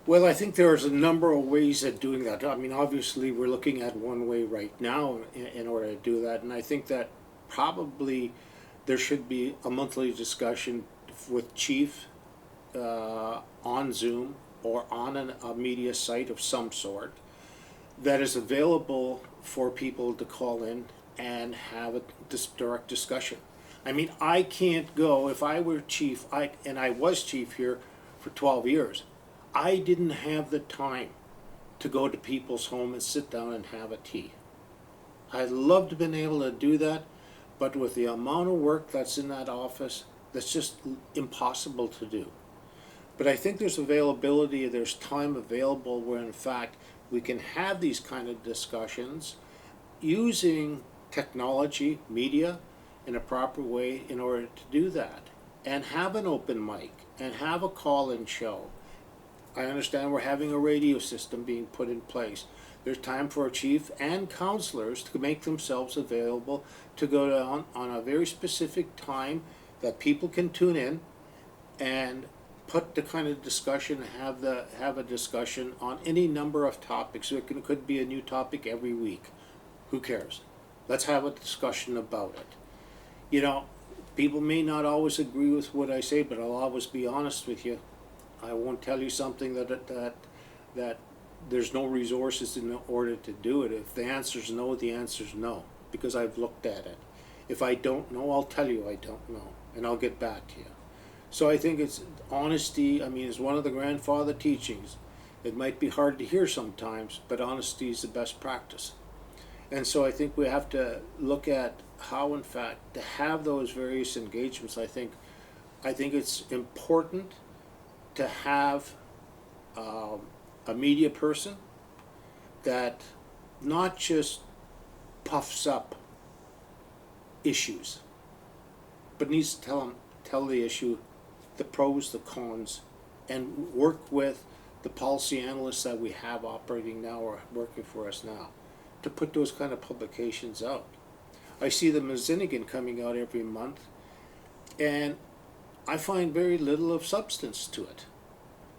Well, I think there's a number of ways of doing that. I mean, obviously, we're looking at one way right now in order to do that, and I think that probably there should be a monthly discussion with Chief on Zoom or on a media site of some sort that is available for people to call in and have a direct discussion. I mean, I can't go if I were chief. I was chief here for 12 years. I didn't have the time to go to people's home and sit down and have a tea. I'd love to have been able to do that, but with the amount of work that's in that office, that's just impossible to do. But I think there's availability, there's time available where in fact we can have these kind of discussions using technology, media, in a proper way in order to do that. And have an open mic and have a call-in show. I understand we're having a radio system being put in place. There's time for a chief and councillors to make themselves available to go down on a very specific time that people can tune in and put the kind of discussion, have a discussion on any number of topics. It could be a new topic every week. Who cares? Let's have a discussion about it. You know, people may not always agree with what I say, but I'll always be honest with you. I won't tell you something that there's no resources in order to do it. If the answer's no, the answer's no, because I've looked at it. If I don't know, I'll tell you I don't know, and I'll get back to you. So I think it's honesty. I mean, it's one of the grandfather teachings. It might be hard to hear sometimes, but honesty is the best practice. And so I think we have to look at how, in fact, to have those various engagements. I think it's important to have a media person that not just puffs up issues, but needs to tell the issue, the pros, the cons, and work with the policy analysts that we have operating now or working for us now to put those kind of publications out. I see the Mazinnigan coming out every month, and I find very little of substance to it.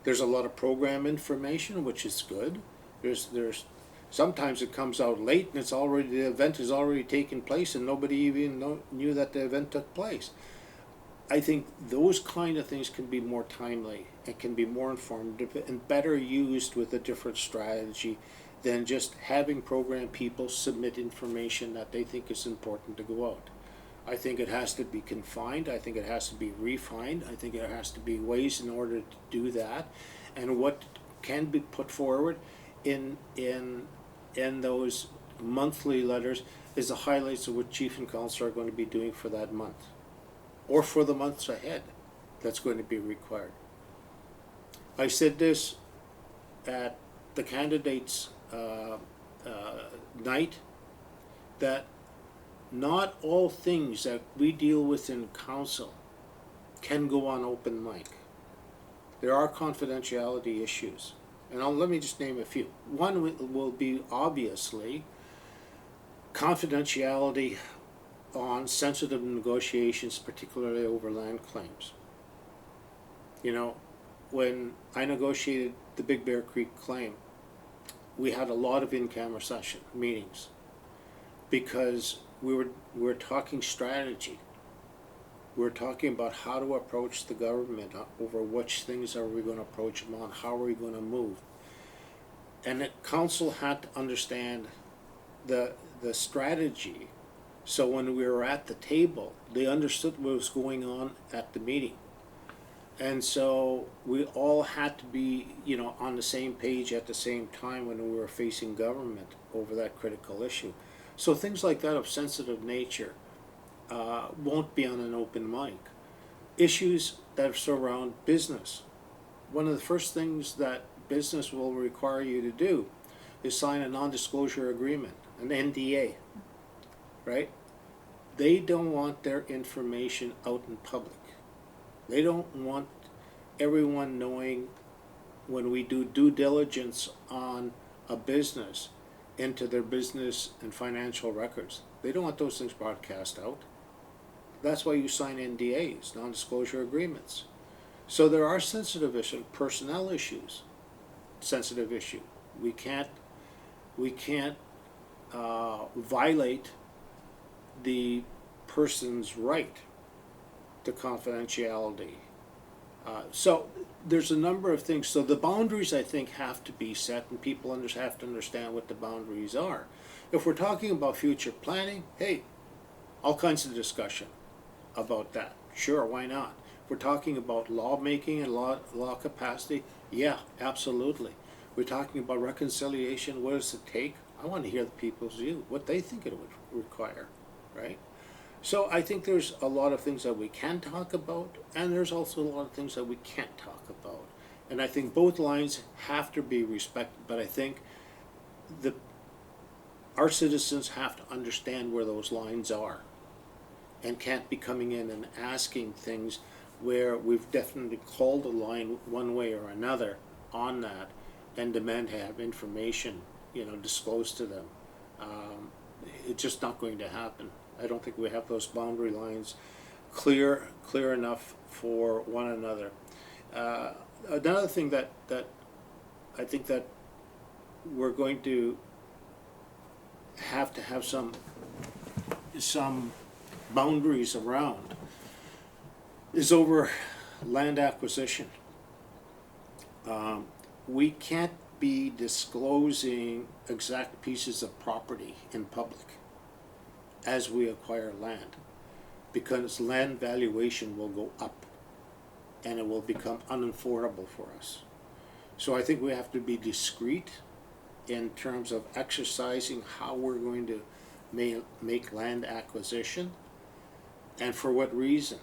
There's a lot of program information, which is good. There's sometimes it comes out late, and the event has already taken place, and nobody even knew that the event took place. I think those kind of things can be more timely and can be more informative and better used with a different strategy than just having program people submit information that they think is important to go out. I think it has to be confined. I think it has to be refined. I think there has to be ways in order to do that, and what can be put forward in those monthly letters is the highlights of what chief and council are going to be doing for that month, or for the months ahead. That's going to be required. I said this at the candidates' night, that not all things that we deal with in council can go on open mic. There are confidentiality issues, and let me just name a few. One will be obviously confidentiality on sensitive negotiations, particularly over land claims. You know, when I negotiated the Big Bear Creek claim, we had a lot of in-camera session meetings because we were talking strategy. We were talking about how to approach the government over which things are we going to approach them on, how are we going to move. And the council had to understand the strategy, so when we were at the table, they understood what was going on at the meeting. And so we all had to be, on the same page at the same time when we were facing government over that critical issue. So things like that of sensitive nature won't be on an open mic. Issues that surround business. One of the first things that business will require you to do is sign a non-disclosure agreement, an NDA, right? They don't want their information out in public. They don't want everyone knowing when we do due diligence on a business into their business and financial records. They don't want those things broadcast out. That's why you sign NDAs, non-disclosure agreements. So there are sensitive issues, personnel issues. sensitive issue. We can't violate the person's right to confidentiality. So there's a number of things. So the boundaries, I think, have to be set, and people have to understand what the boundaries are. If we're talking about future planning, hey, all kinds of discussion about that. Sure, why not? If we're talking about lawmaking and law capacity, yeah, absolutely. We're talking about reconciliation. What does it take? I want to hear the people's view, what they think it would require, right? So I think there's a lot of things that we can talk about, and there's also a lot of things that we can't talk about. And I think both lines have to be respected, but I think our citizens have to understand where those lines are, and can't be coming in and asking things where we've definitely called a line one way or another on that, and demand to have information, disclosed to them. It's just not going to happen. I don't think we have those boundary lines clear enough for one another. Another thing that I think that we're going to have some boundaries around is over land acquisition. We can't be disclosing exact pieces of property in public as we acquire land, because land valuation will go up and it will become unaffordable for us. So I think we have to be discreet in terms of exercising how we're going to make land acquisition and for what reason.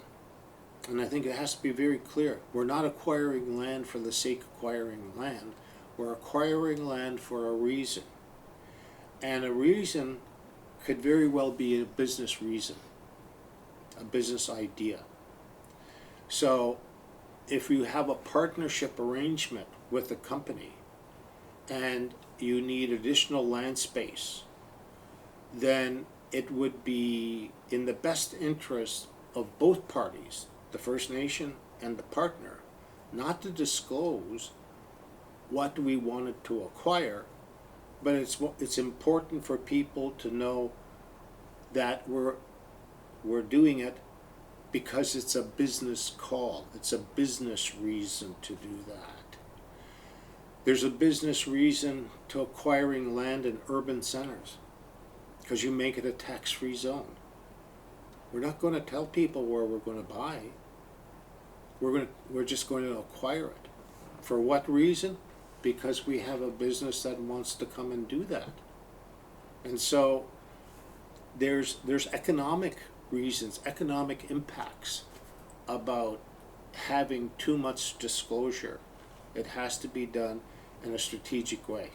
And I think it has to be very clear. We're not acquiring land for the sake of acquiring land. We're acquiring land for a reason. And a reason could very well be a business reason, a business idea. So if you have a partnership arrangement with a company and you need additional land space, then it would be in the best interest of both parties, the First Nation and the partner, not to disclose what we wanted to acquire, but it's important for people to know that we're doing it because it's a business call. It's a business reason to do that. There's a business reason to acquiring land in urban centers, because you make it a tax-free zone. We're not going to tell people where we're going to buy. We're just going to acquire it. For what reason? Because we have a business that wants to come and do that. And so there's economic reasons, economic impacts about having too much disclosure. It has to be done in a strategic way.